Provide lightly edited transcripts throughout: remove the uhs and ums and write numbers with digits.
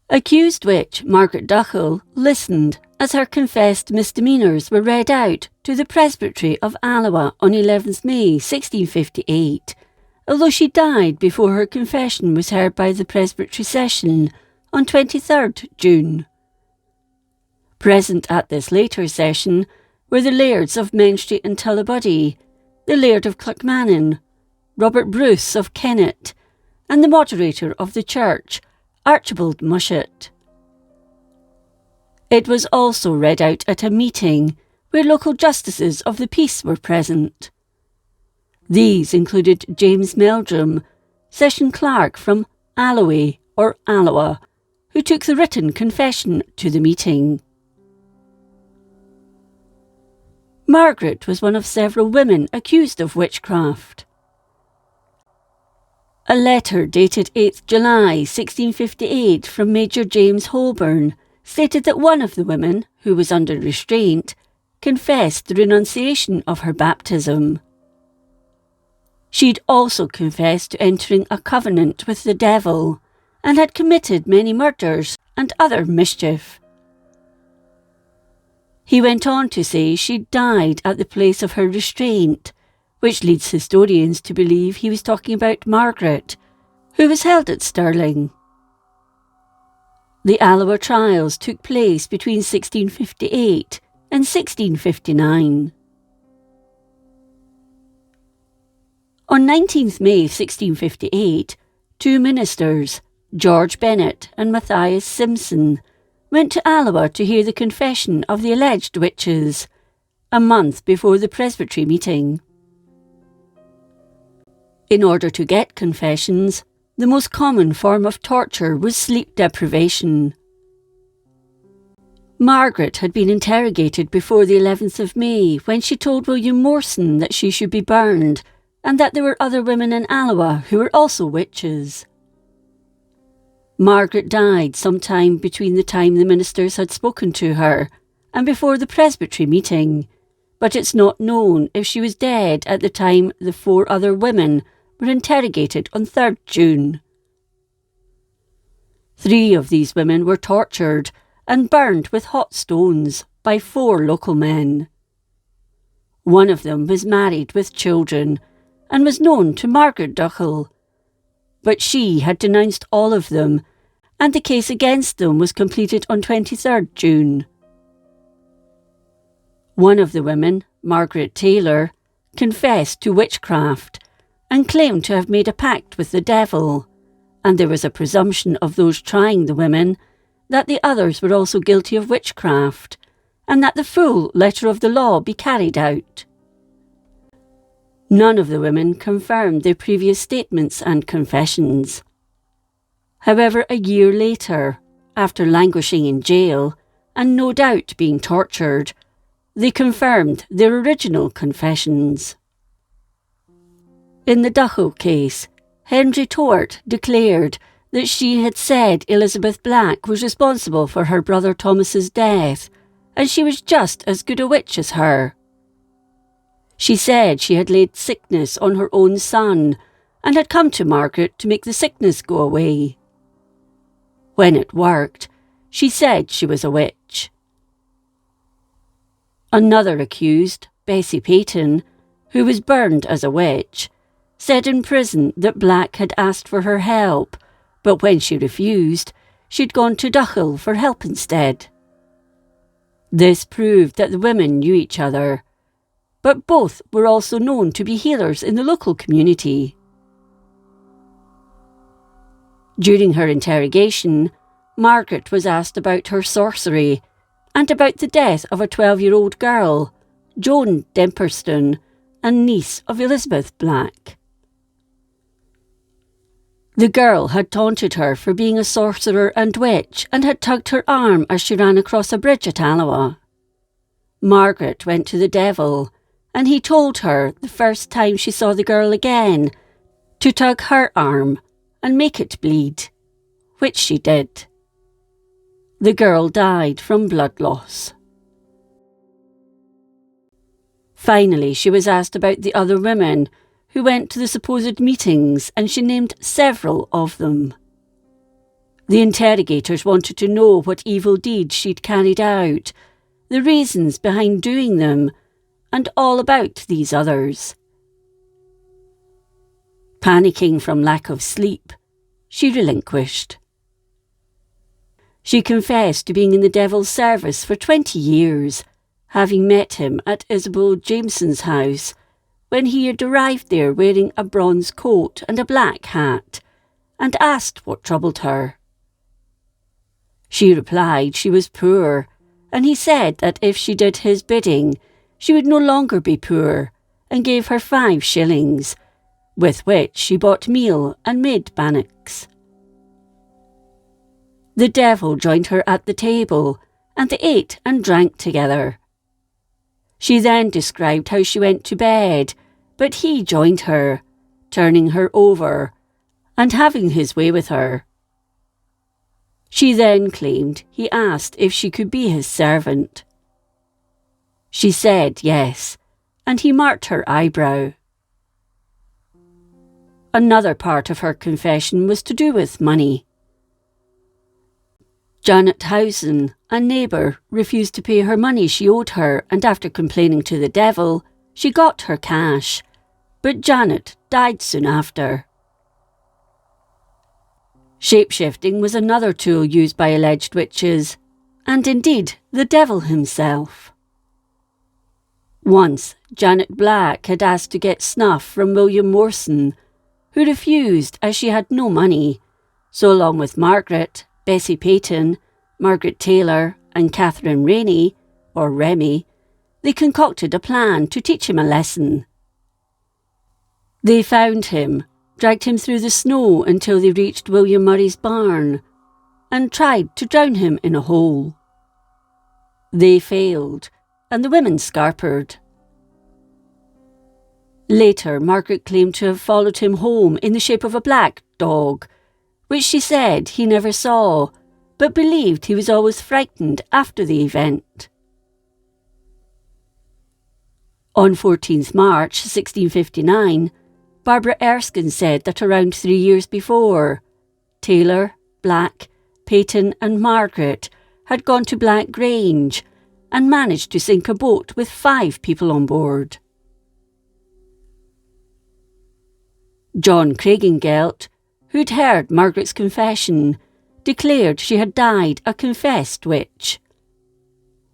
Accused witch Margaret Duckle listened as her confessed misdemeanours were read out to the Presbytery of Alloa on 11th May 1658, although she died before her confession was heard by the Presbytery session on 23rd June. Present at this later session were the lairds of Menstrie and Tullibody, the laird of Clackmannan, Robert Bruce of Kennet, and the moderator of the church, Archibald Mushet. It was also read out at a meeting where local justices of the peace were present. These included James Meldrum, session clerk from Alloa or Alloa, who took the written confession to the meeting. Margaret was one of several women accused of witchcraft. A letter dated 8th July 1658 from Major James Holborn stated that one of the women, who was under restraint, confessed the renunciation of her baptism. She'd also confessed to entering a covenant with the devil and had committed many murders and other mischief. He went on to say she died at the place of her restraint, which leads historians to believe he was talking about Margaret, who was held at Stirling. The Alloa trials took place between 1658 and 1659. On 19th May 1658, two ministers, George Bennett and Matthias Simpson, went to Alloa to hear the confession of the alleged witches, a month before the Presbytery meeting. In order to get confessions, the most common form of torture was sleep deprivation. Margaret had been interrogated before the 11th of May when she told William Morson that she should be burned and that there were other women in Alloa who were also witches. Margaret died sometime between the time the ministers had spoken to her and before the Presbytery meeting, but it's not known if she was dead at the time the four other women were interrogated on 3rd June. 3 of these women were tortured and burned with hot stones by 4 local men. One of them was married with children and was known to Margaret Duckle, but she had denounced all of them, and the case against them was completed on 23rd June. One of the women, Margaret Taylor, confessed to witchcraft and claimed to have made a pact with the devil, and there was a presumption of those trying the women that the others were also guilty of witchcraft, and that the full letter of the law be carried out. None of the women confirmed their previous statements and confessions. However, a year later, after languishing in jail, and no doubt being tortured, they confirmed their original confessions. In the Duckle case, Henry Tort declared that she had said Elizabeth Black was responsible for her brother Thomas's death, and she was just as good a witch as her. She said she had laid sickness on her own son and had come to Margaret to make the sickness go away. When it worked, she said she was a witch. Another accused, Bessie Peyton, who was burned as a witch, said in prison that Black had asked for her help, but when she refused, she'd gone to Duckle for help instead. This proved that the women knew each other, but both were also known to be healers in the local community. During her interrogation, Margaret was asked about her sorcery and about the death of a 12-year-old girl, Joan Demperston, and niece of Elizabeth Black. The girl had taunted her for being a sorcerer and witch and had tugged her arm as she ran across a bridge at Alloa. Margaret went to the devil, and he told her the first time she saw the girl again to tug her arm and make it bleed, which she did. The girl died from blood loss. Finally, she was asked about the other women who went to the supposed meetings, and she named several of them. The interrogators wanted to know what evil deeds she'd carried out, the reasons behind doing them, and all about these others. Panicking from lack of sleep, she relinquished. She confessed to being in the devil's service for 20 years, having met him at Isabel Jameson's house, when he had arrived there wearing a bronze coat and a black hat, and asked what troubled her. She replied she was poor, and he said that if she did his bidding, she would no longer be poor, and gave her 5 shillings, with which she bought meal and made bannocks. The devil joined her at the table, and they ate and drank together. She then described how she went to bed, but he joined her, turning her over, and having his way with her. She then claimed he asked if she could be his servant. She said yes, and he marked her eyebrow. Another part of her confession was to do with money. Janet Howson, a neighbour, refused to pay her money she owed her, and after complaining to the devil, she got her cash, but Janet died soon after. Shapeshifting was another tool used by alleged witches, and indeed the devil himself. Once, Janet Black had asked to get snuff from William Morson, who refused as she had no money, so along with Margaret, Bessie Peyton, Margaret Taylor and Catherine Rainey, or Remy, they concocted a plan to teach him a lesson. They found him, dragged him through the snow until they reached William Murray's barn, and tried to drown him in a hole. They failed, and the women scarpered. Later, Margaret claimed to have followed him home in the shape of a black dog, which she said he never saw, but believed he was always frightened after the event. On 14th March 1659, Barbara Erskine said that around 3 years before, Taylor, Black, Peyton and Margaret had gone to Black Grange and managed to sink a boat with 5 people on board. John Craigengelt, who'd heard Margaret's confession, declared she had died a confessed witch.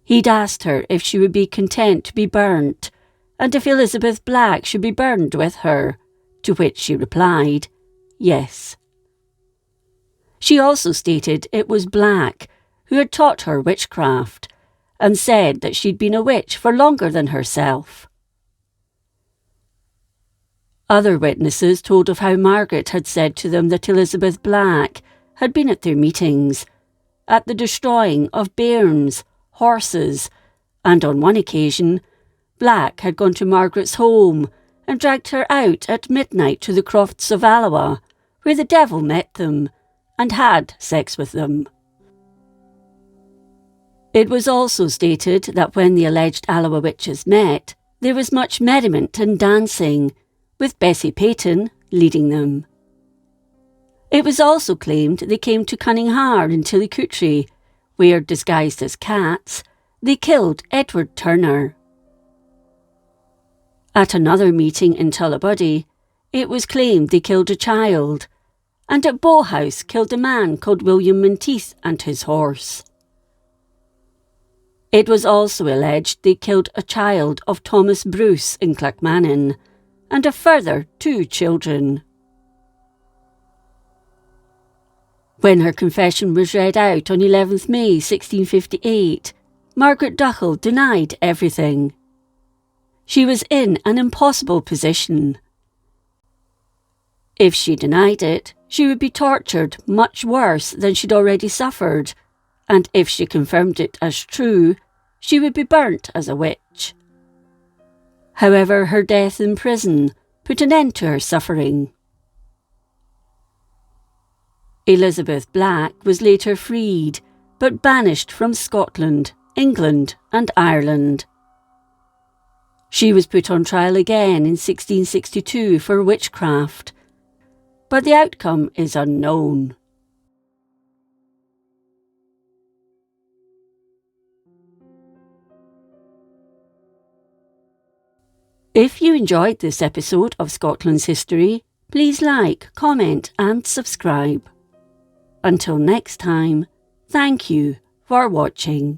He'd asked her if she would be content to be burnt, and if Elizabeth Black should be burned with her, to which she replied, yes. She also stated it was Black who had taught her witchcraft, and said that she'd been a witch for longer than herself. Other witnesses told of how Margaret had said to them that Elizabeth Black had been at their meetings, at the destroying of bairns, horses, and on one occasion, Black had gone to Margaret's home and dragged her out at midnight to the crofts of Alloa, where the devil met them, and had sex with them. It was also stated that when the alleged Alloa witches met, there was much merriment and dancing, with Bessie Peyton leading them. It was also claimed they came to Cunninghar in Tillicoultry, where, disguised as cats, they killed Edward Turner. At another meeting in Tullibody, it was claimed they killed a child, and at Bow House killed a man called William Menteith and his horse. It was also alleged they killed a child of Thomas Bruce in Clackmannan, and a further 2 children. When her confession was read out on 11th May 1658, Margaret Duckle denied everything. She was in an impossible position. If she denied it, she would be tortured much worse than she'd already suffered, and if she confirmed it as true, she would be burnt as a witch. However, her death in prison put an end to her suffering. Elizabeth Black was later freed, but banished from Scotland, England and Ireland. She was put on trial again in 1662 for witchcraft, but the outcome is unknown. If you enjoyed this episode of Scotland's History, please like, comment and subscribe. Until next time, thank you for watching.